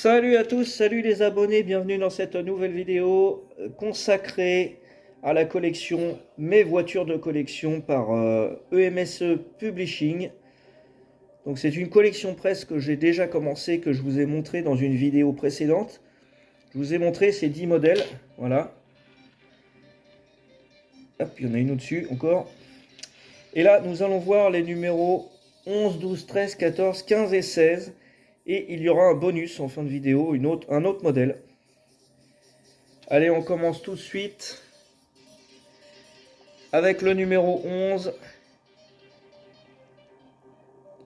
Salut à tous, salut les abonnés, bienvenue dans cette nouvelle vidéo consacrée à la collection Mes voitures de collection par EMSE Publishing. Donc c'est une collection presse que j'ai déjà commencé, que je vous ai montré dans une vidéo précédente. Je vous ai montré ces 10 modèles, voilà. Hop, il y en a une au-dessus encore. Et là, nous allons voir les numéros 11, 12, 13, 14, 15 et 16. Et il y aura un bonus en fin de vidéo, un autre modèle. Allez, on commence tout de suite avec le numéro 11.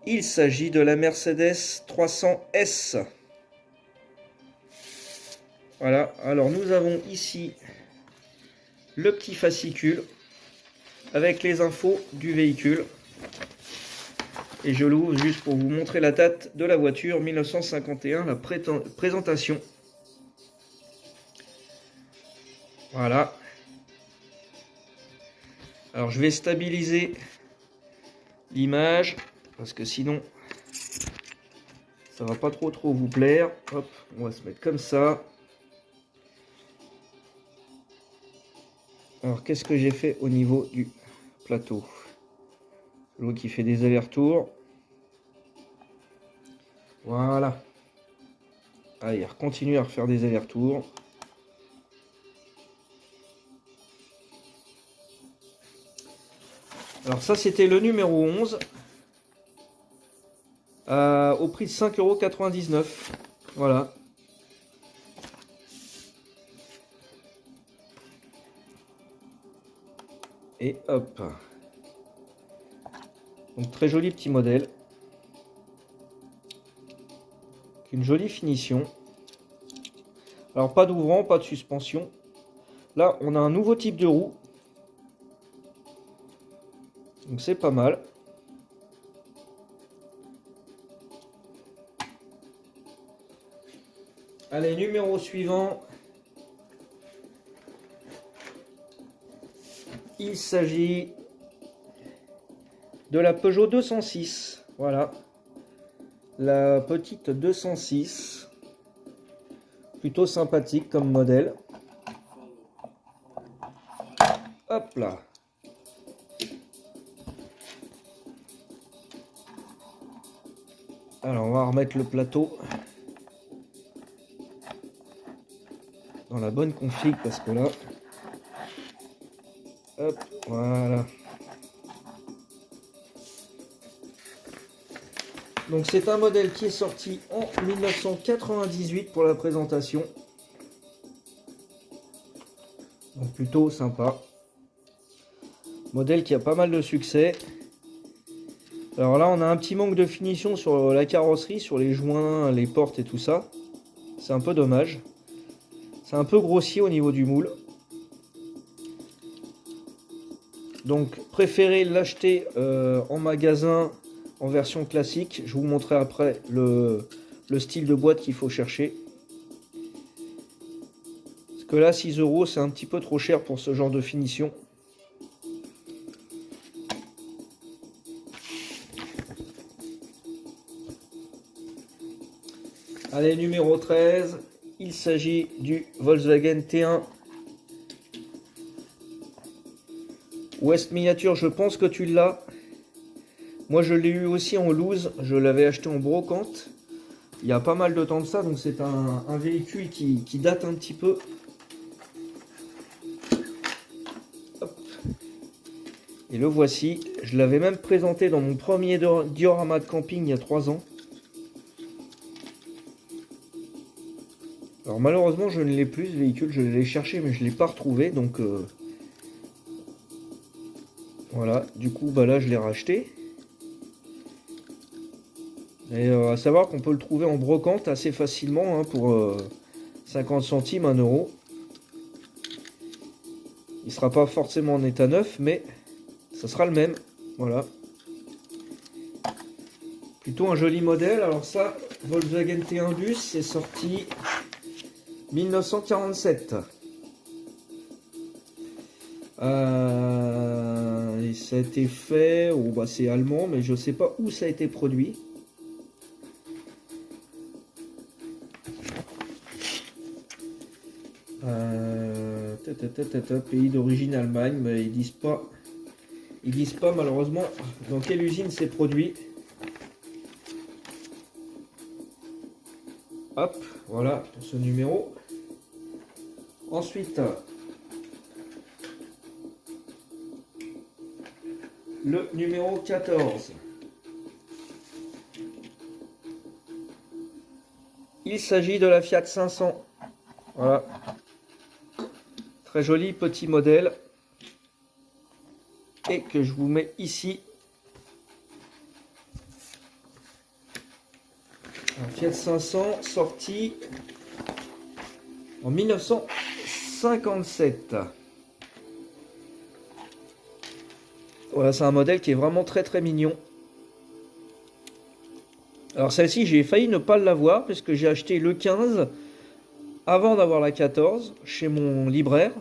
Il s'agit de la Mercedes 300S. Voilà, alors nous avons ici le petit fascicule avec les infos du véhicule. Et je l'ouvre juste pour vous montrer la date de la voiture, 1951, la présentation. Voilà. Alors je vais stabiliser l'image, parce que sinon, ça va pas trop vous plaire. Hop, on va se mettre comme ça. Alors qu'est-ce que j'ai fait au niveau du plateau? L'eau qui fait des allers-retours. Voilà. Allez, continue à refaire des allers-retours. Alors ça, c'était le numéro 11. Au prix de 5,99 €. Voilà. Et hop. Donc très joli petit modèle. Une jolie finition. Alors pas d'ouvrant, pas de suspension. Là on a un nouveau type de roue. Donc c'est pas mal. Allez, numéro suivant. Il s'agit de la Peugeot 206. Voilà. La petite 206. Plutôt sympathique comme modèle. Hop là. Alors on va remettre le plateau dans la bonne config parce que là, hop, voilà. Donc c'est un modèle qui est sorti en 1998 pour la présentation. Donc plutôt sympa. Modèle qui a pas mal de succès. Alors là on a un petit manque de finition sur la carrosserie, sur les joints, les portes et tout ça. C'est un peu dommage. C'est un peu grossier au niveau du moule. Donc préférez l'acheter en magasin en version classique. Je vous montrerai après le style de boîte qu'il faut chercher. Parce que là 6 € c'est un petit peu trop cher pour ce genre de finition. Allez, numéro 13, il s'agit du Volkswagen T1 West Miniature, je pense que tu l'as. Moi je l'ai eu aussi en loose, je l'avais acheté en brocante. Il y a pas mal de temps de ça, donc c'est un véhicule qui date un petit peu. Hop. Et le voici, je l'avais même présenté dans mon premier diorama de camping il y a 3 ans. Alors malheureusement je ne l'ai plus ce véhicule, je l'ai cherché mais je ne l'ai pas retrouvé, donc voilà, du coup bah là je l'ai racheté. Et à savoir qu'on peut le trouver en brocante assez facilement hein, pour 50 centimes, 1 €. Il sera pas forcément en état neuf, mais ça sera le même. Voilà. Plutôt un joli modèle. Alors ça, Volkswagen T1 Bus, c'est sorti 1947. Et ça a été fait, oh, bah c'est allemand, mais je sais pas où ça a été produit. Pays d'origine Allemagne, mais ils disent pas malheureusement dans quelle usine c'est produit. Hop, voilà pour ce numéro. Ensuite, le numéro 14. Il s'agit de la Fiat 500. Voilà. Très joli petit modèle. Et que je vous mets ici. Un Fiat 500 sorti en 1957. Voilà, c'est un modèle qui est vraiment très très mignon. Alors celle-ci, j'ai failli ne pas l'avoir parce que j'ai acheté le 15 avant d'avoir la 14 chez mon libraire.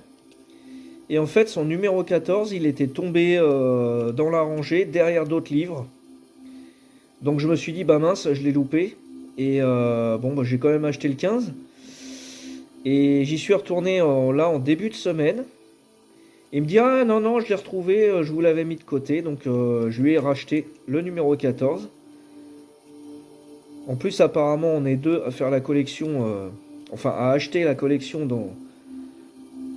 Et en fait, son numéro 14, il était tombé dans la rangée derrière d'autres livres. Donc je me suis dit, bah mince, je l'ai loupé. Et bon, bah, j'ai quand même acheté le 15. Et j'y suis retourné là en début de semaine. Il me dit, ah non, non, je l'ai retrouvé, je vous l'avais mis de côté. Donc je lui ai racheté le numéro 14. En plus, apparemment, on est deux à faire la collection, enfin à acheter la collection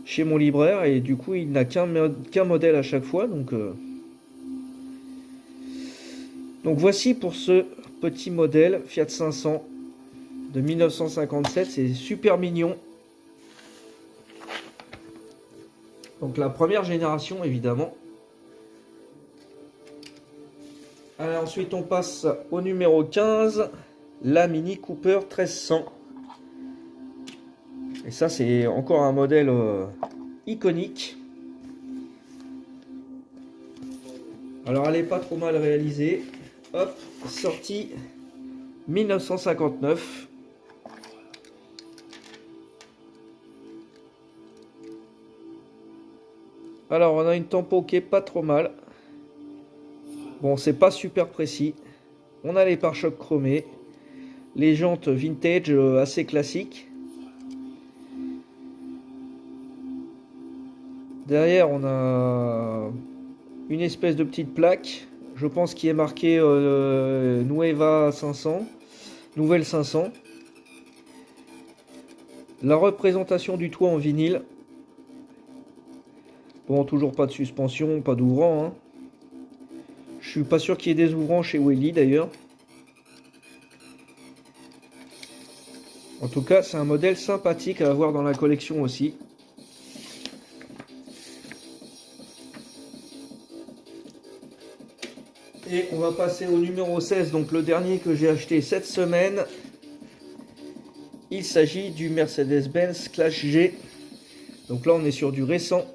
chez mon libraire. Et du coup, il n'a qu'un modèle à chaque fois. Donc voici pour ce petit modèle Fiat 500 de 1957. C'est super mignon. Donc la première génération, évidemment. Allez, ensuite, on passe au numéro 15. La Mini Cooper 1300. Et ça, c'est encore un modèle iconique. Alors, elle n'est pas trop mal réalisée. Hop, sortie 1959. Alors, on a une tempo qui est pas trop mal. Bon, c'est pas super précis. On a les pare-chocs chromés. Les jantes vintage assez classiques. Derrière, on a une espèce de petite plaque. Je pense qu'il est marqué Nueva 500. Nouvelle 500. La représentation du toit en vinyle. Bon, toujours pas de suspension, pas d'ouvrant. Hein. Je suis pas sûr qu'il y ait des ouvrants chez Welly d'ailleurs. En tout cas, c'est un modèle sympathique à avoir dans la collection aussi. Et on va passer au numéro 16, donc le dernier que j'ai acheté cette semaine. Il s'agit du Mercedes-Benz Classe G. Donc là, on est sur du récent.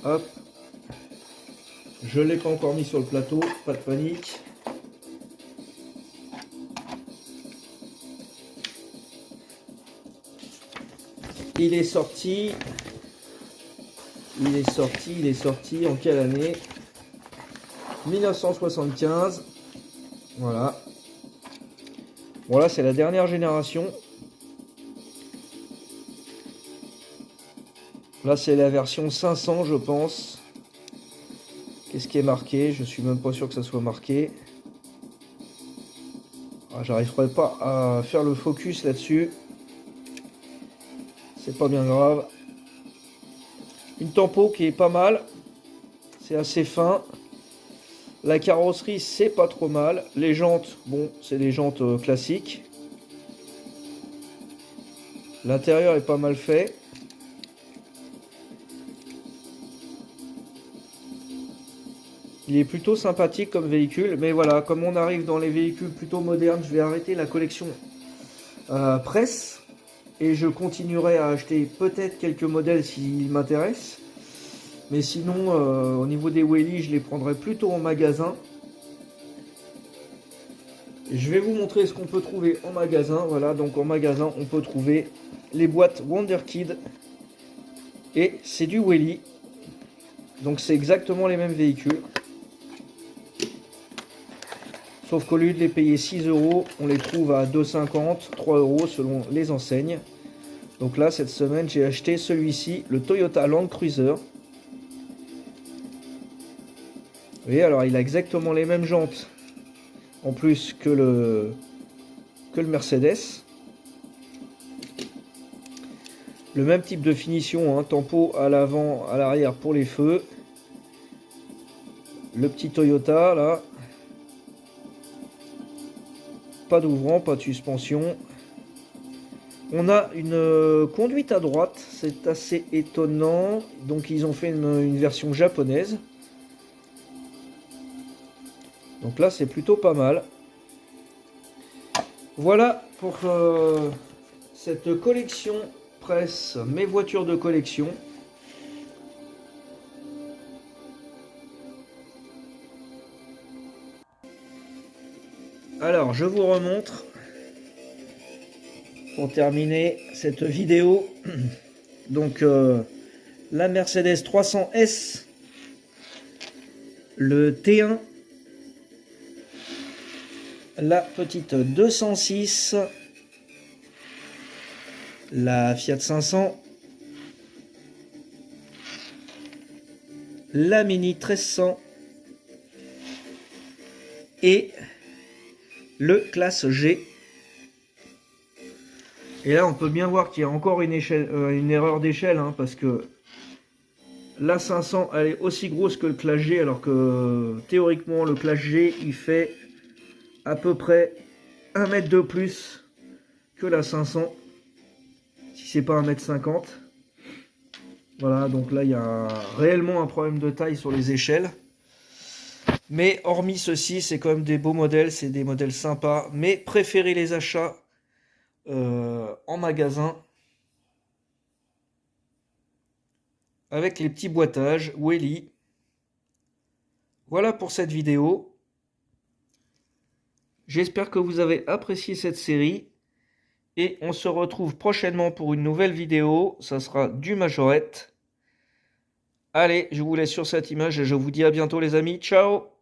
Hop. Je ne l'ai pas encore mis sur le plateau, pas de panique. Il est sorti en quelle année? 1975. Voilà. Voilà, c'est la dernière génération. Là, c'est la version 500, je pense. Qu'est-ce qui est marqué? Je suis même pas sûr que ça soit marqué. Ah, j'arriverai pas à faire le focus là-dessus. C'est pas bien grave. Une tempo qui est pas mal. C'est assez fin. La carrosserie, c'est pas trop mal. Les jantes, bon, c'est des jantes classiques. L'intérieur est pas mal fait. Il est plutôt sympathique comme véhicule. Mais voilà, comme on arrive dans les véhicules plutôt modernes, je vais arrêter la collection presse. Et je continuerai à acheter peut-être quelques modèles s'ils m'intéressent. Mais sinon, au niveau des Welly, je les prendrai plutôt en magasin. Et je vais vous montrer ce qu'on peut trouver en magasin. Voilà, donc en magasin, on peut trouver les boîtes Wonderkid. Et c'est du Welly. Donc c'est exactement les mêmes véhicules. Sauf qu'au lieu de les payer 6 €, on les trouve à 2,50 €, 3 € selon les enseignes. Donc là, cette semaine, j'ai acheté celui-ci, le Toyota Land Cruiser. Vous voyez, alors il a exactement les mêmes jantes en plus que le Mercedes. Le même type de finition, hein, tempo à l'avant, à l'arrière pour les feux. Le petit Toyota là. Pas d'ouvrant, pas de suspension. On a une conduite à droite, c'est assez étonnant. Donc ils ont fait une version japonaise. Donc là c'est plutôt pas mal. Voilà pour cette collection presse, mes voitures de collection. Alors je vous remontre pour terminer cette vidéo. Donc la Mercedes 300S, le T1, la petite 206, la Fiat 500, la Mini 1300 et le classe G. Et là on peut bien voir qu'il y a encore une erreur d'échelle, hein, parce que la 500 elle est aussi grosse que le classe G, alors que théoriquement le classe G il fait à peu près 1 mètre de plus que la 500, si c'est pas 1,50 m. Voilà, donc là il y a réellement un problème de taille sur les échelles. Mais hormis ceci, c'est quand même des beaux modèles, c'est des modèles sympas. Mais préférez les achats en magasin avec les petits boîtages Welly. Voilà pour cette vidéo. J'espère que vous avez apprécié cette série. Et on se retrouve prochainement pour une nouvelle vidéo. Ça sera du Majorette. Allez, je vous laisse sur cette image et je vous dis à bientôt les amis. Ciao!